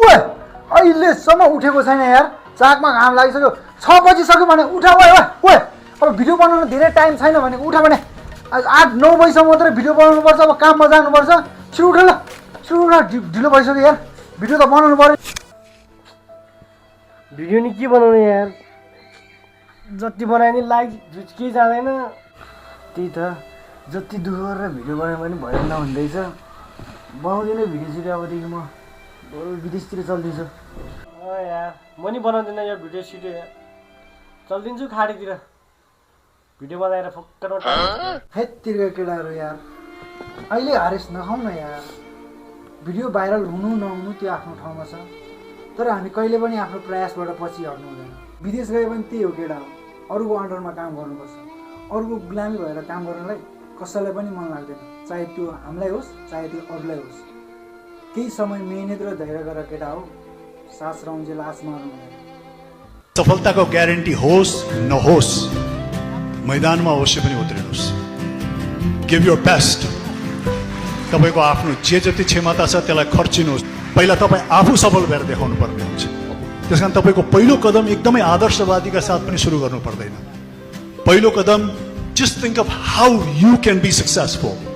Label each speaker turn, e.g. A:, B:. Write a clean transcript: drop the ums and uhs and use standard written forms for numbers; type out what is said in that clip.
A: ओए अहिलेसम्म उठेको छैन यार चाकमा घाम लागिसक्यो 6 बजिसक्यो भने उठा ओए ओए अब भिडियो बनाउन धेरै टाइम छैन भने उठा भने 8-9 बजीसम्म मात्रै भिडियो बनाउनुपर्छ अब काममा जानुपर्छ छिटो उठ ल छिटो उठ ढिलो भइसक्यो यार भिडियो त बनाउनु पर्यो
B: भिडियो नि के बनाउने यार जति बनाए नि लाइक केही जाँदैन त्यही त जति दुःख गरेर भिडियो बनायो भने भएन भन्दैछ बनाउँदिनँ भिडियो सिडियो अबदेखि म बरु विदेशतिर चल्दिन्छु यार म नि बनाउँदिनँ यो भिडियो सिडियो यार चल्दिन्छु खाडीतिर भिडियो बनाएर फक्कर
A: हेत्तिरका केटाहरू यार अहिले हारेस नखाउँ न यार भिडियो भाइरल हुनु नहुनु त्यो आफ्नो ठाउँमा छ तर हामी कहिले पनि आफ्नो प्रयासबाट पछि हट्नु हुँदैन विदेश गए पनि त्यही हो केटा हो अरूको अन्डरमा काम गर्नुपर्छ अरूको गुलामी भएर काम गर्नलाई कसैलाई पनि मन लाग्दैन चाहे त्यो हामीलाई होस् चाहे त्यो अरूलाई होस् केही समय मेहनत र धैर्य गरेर केटा हो सास रौन्जेल आस मार्नु हुँदैन
C: सफलताको ग्यारेन्टी होस् नहोस् मैदानमा अवश्य पनि उत्रिनुहोस् गिभ योर बेस्ट तपाईँको आफ्नो जे जति क्षमता छ त्यसलाई खर्चिनुहोस् पहिला तपाईँ आफू सफल भएर देखाउनु पर्ने हुन्छ त्यस कारण तपाईँको पहिलो कदम एकदमै आदर्शवादीका साथ पनि सुरु गर्नु पर्दैन पहिलो कदम just think of how you can be successful